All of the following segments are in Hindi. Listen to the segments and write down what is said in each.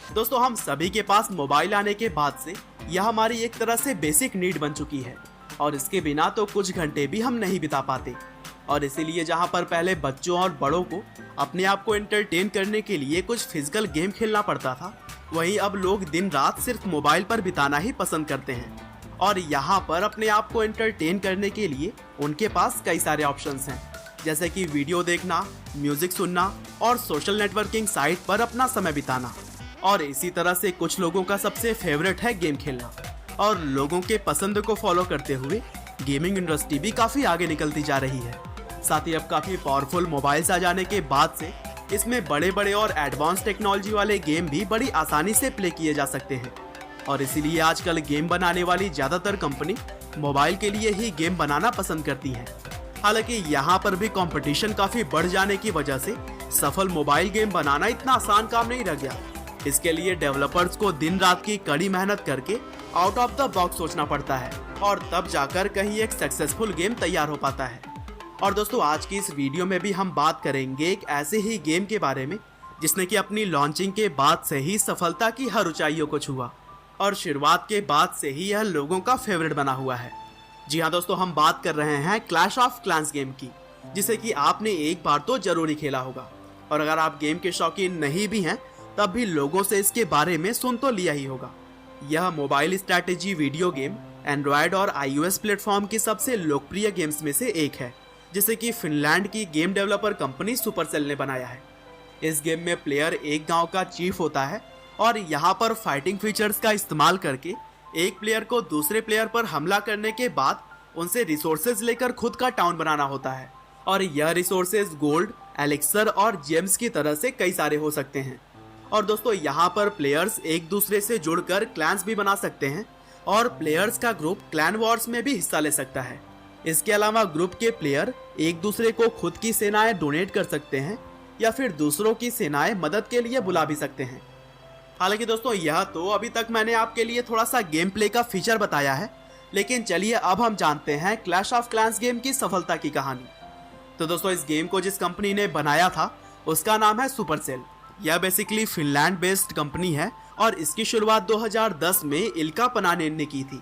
दोस्तों हम सभी के पास मोबाइल आने के बाद से यह हमारी एक तरह से बेसिक नीड बन चुकी है और इसके बिना तो कुछ घंटे भी हम नहीं बिता पाते। और इसीलिए जहां पर पहले बच्चों और बड़ों को अपने आप को एंटरटेन करने के लिए कुछ फिजिकल गेम खेलना पड़ता था, वहीं अब लोग दिन रात सिर्फ मोबाइल पर बिताना ही पसंद करते हैं। और यहाँ पर अपने आप को एंटरटेन करने के लिए उनके पास कई सारे ऑप्शंस हैं, जैसे कि वीडियो देखना, म्यूजिक सुनना और सोशल नेटवर्किंग साइट पर अपना समय बिताना। और इसी तरह से कुछ लोगों का सबसे फेवरेट है गेम खेलना। और लोगों के पसंद को फॉलो करते हुए गेमिंग इंडस्ट्री भी काफी आगे निकलती जा रही है। साथ ही अब काफी पावरफुल मोबाइल्स आ जाने के बाद से इसमें बड़े बड़े और एडवांस टेक्नोलॉजी वाले गेम भी बड़ी आसानी से प्ले किए जा सकते हैं। और इसीलिए आजकल गेम बनाने वाली ज्यादातर कंपनी मोबाइल के लिए ही गेम बनाना पसंद करती हैं। हालांकि यहाँ पर भी कंपटीशन काफी बढ़ जाने की वजह से सफल मोबाइल गेम बनाना इतना आसान काम नहीं रह गया। इसके लिए डेवलपर्स को दिन रात की कड़ी मेहनत करके आउट ऑफ द बॉक्स सोचना पड़ता है और तब जाकर कहीं एक सक्सेसफुल गेम तैयार हो पाता है। और दोस्तों आज की इस वीडियो में भी हम बात करेंगे एक ऐसे ही गेम के बारे में जिसने कि अपनी लॉन्चिंग के बाद से ही सफलता की हर ऊंचाइयों को छुआ और शुरुआत के बाद से ही यह लोगों का फेवरेट बना हुआ है। जी हाँ दोस्तों, हम बात कर रहे हैं क्लैश ऑफ क्लैंस गेम की, जिसे कि आपने एक बार तो जरूर ही खेला होगा। और अगर आप गेम के शौकीन नहीं भी हैं तब भी लोगों से इसके बारे में सुन तो लिया ही होगा। यह mobile strategy video game Android और iOS प्लेटफॉर्म की सबसे लोकप्रिय गेम्स में से एक है, जिसे कि फिनलैंड की गेम डेवलपर कंपनी सुपरसेल ने बनाया है। इस गेम में प्लेयर एक गांव का चीफ होता है और यहाँ पर फाइटिंग फीचर्स का इस्तेमाल करके एक प्लेयर को दूसरे प्लेयर पर हमला करने के बाद उनसे रिसोर्सेज लेकर खुद का टाउन बनाना होता है। और यह रिसोर्सेज गोल्ड, एलिक्सर और जेम्स की तरह से कई सारे हो सकते हैं। और दोस्तों यहाँ पर प्लेयर्स एक दूसरे से जुड़कर क्लैंस भी बना सकते हैं और प्लेयर्स का ग्रुप क्लैन वॉर्स में भी हिस्सा ले सकता है। इसके अलावा ग्रुप के प्लेयर एक दूसरे को खुद की सेनाएं डोनेट कर सकते हैं या फिर दूसरों की सेनाएं मदद के लिए बुला भी सकते हैं। हालांकि दोस्तों यह तो अभी तक मैंने आपके लिए थोड़ा सा गेम प्ले का फीचर बताया है, लेकिन चलिए अब हम जानते हैं क्लैश ऑफ क्लैंस गेम की सफलता की कहानी। तो दोस्तों इस गेम को जिस कंपनी ने बनाया था उसका नाम है सुपरसेल। यह बेसिकली फिनलैंड बेस्ड कंपनी है और इसकी शुरुआत 2010 में इल्का पनानेन ने की थी।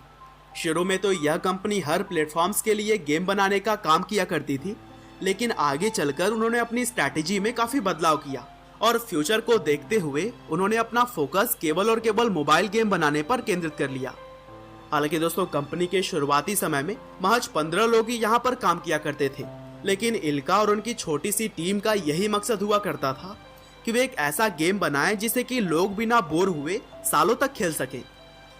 शुरू में तो यह कंपनी हर प्लेटफॉर्म्स के लिए गेम बनाने का काम किया करती थी, लेकिन आगे चलकर उन्होंने अपनी स्ट्रैटेजी में काफी बदलाव किया और फ्यूचर को देखते हुए उन्होंने अपना फोकस केवल और केवल मोबाइल गेम बनाने पर केंद्रित कर लिया। हालांकि दोस्तों कंपनी के शुरुआती समय में महज 15 लोग ही यहाँ पर काम किया करते थे, लेकिन इल्का और उनकी छोटी सी टीम का यही मकसद हुआ करता था कि वे एक ऐसा गेम बनाएं जिसे कि लोग बिना बोर हुए सालों तक खेल सके।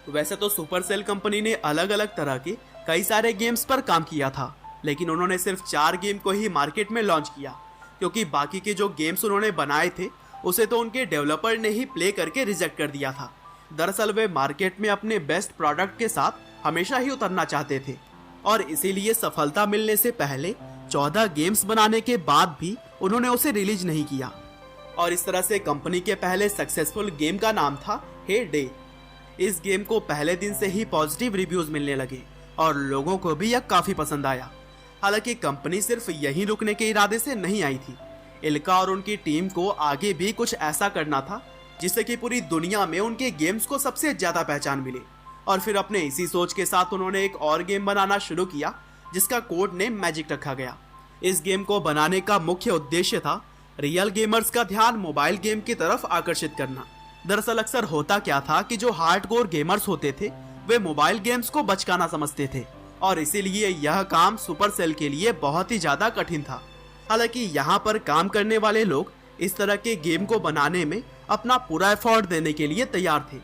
वैसे तो सुपरसेल कंपनी ने अलग अलग तरह के कई सारे गेम्स पर काम किया था, लेकिन उन्होंने सिर्फ 4 गेम को ही मार्केट में लॉन्च किया, क्योंकि बाकी के जो गेम्स उन्होंने बनाए थे उसे तो उनके डेवलपर ने ही प्ले करके रिजेक्ट कर दिया था। दरअसल वे मार्केट में अपने बेस्ट प्रोडक्ट के साथ हमेशा ही उतरना चाहते थे और इसीलिए सफलता मिलने से पहले 14 गेम्स बनाने के बाद भी उन्होंने उसे रिलीज नहीं किया। और इस तरह से कंपनी के पहले सक्सेसफुल गेम का नाम था हे डे। इस गेम को पहले दिन से ही पॉजिटिव रिव्यूज मिलने लगे और लोगों को भी यह काफी पसंद आया। हालांकि कंपनी सिर्फ यहीं रुकने के इरादे से नहीं आई थी। इल्का और उनकी टीम को आगे भी कुछ ऐसा करना था जिससे कि पूरी दुनिया में उनके गेम्स को सबसे ज्यादा पहचान मिले। और फिर अपने इसी सोच के साथ उन्होंने एक और गेम बनाना शुरू किया जिसका कोड नेम मैजिक रखा गया। इस गेम को बनाने का मुख्य उद्देश्य था रियल गेमर्स का ध्यान मोबाइल गेम की तरफ आकर्षित करना। दरअसल अक्सर होता क्या था कि जो हार्डकोर गेमर्स होते थे वे मोबाइल गेम्स को बचकाना समझते थे और इसीलिए यह काम सुपरसेल के लिए बहुत ही ज्यादा कठिन था। हालांकि यहाँ पर काम करने वाले लोग इस तरह के गेम को बनाने में अपना पूरा एफर्ट देने के लिए तैयार थे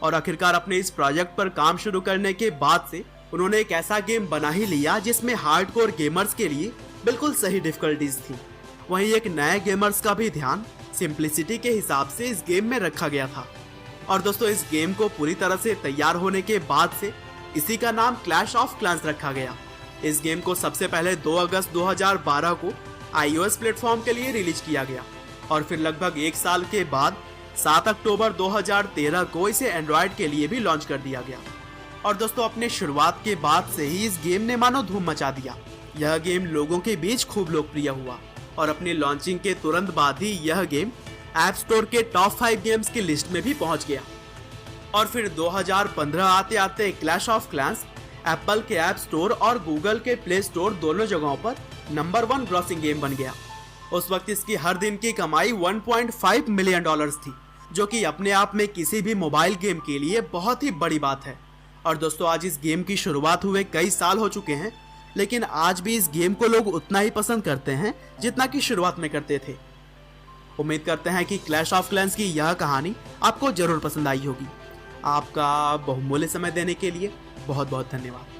और आखिरकार अपने इस प्रोजेक्ट पर काम शुरू करने के बाद से उन्होंने एक ऐसा गेम बना ही लिया जिसमें हार्डकोर गेमर्स के लिए बिल्कुल सही डिफिकल्टीज थी। वहीं एक नए गेमर्स का भी ध्यान सिंप्लिसिटी के हिसाब से इस गेम में रखा गया था। और दोस्तों इस गेम को पूरी तरह से तैयार होने के बाद से इसी का नाम क्लैश ऑफ क्लैंस रखा गया। इस गेम को सबसे पहले 2 अगस्त 2012 को iOS प्लेटफॉर्म के लिए रिलीज किया गया और फिर लगभग 1 साल के बाद 7 अक्टूबर 2013 को इसे एंड्रॉयड के लिए भी लॉन्च कर दिया गया। और दोस्तों अपने शुरुआत के बाद से ही इस गेम ने मानो धूम मचा दिया। यह गेम लोगों के बीच खूब लोकप्रिय हुआ और अपनी लॉन्चिंग के तुरंत बाद ही यह गेम ऐप स्टोर के टॉप 5 गेम्स की लिस्ट में भी पहुंच गया। और फिर 2015 आते आते क्लैश ऑफ क्लैंस एप्पल के ऐप स्टोर और गूगल के प्ले स्टोर दोनों जगहों पर नंबर 1 ग्रॉसिंग गेम बन गया। उस वक्त इसकी हर दिन की कमाई $1.5 मिलियन थी, जो कि अपने आप में किसी भी मोबाइल गेम के लिए बहुत ही बड़ी बात है। और दोस्तों, आज इस गेम की शुरुआत हुए कई साल हो चुके हैं, लेकिन आज भी इस गेम को लोग उतना ही पसंद करते हैं जितना कि शुरुआत में करते थे। उम्मीद करते हैं कि क्लैश ऑफ क्लैंस की यह कहानी आपको जरूर पसंद आई होगी। आपका बहुमूल्य समय देने के लिए बहुत बहुत धन्यवाद।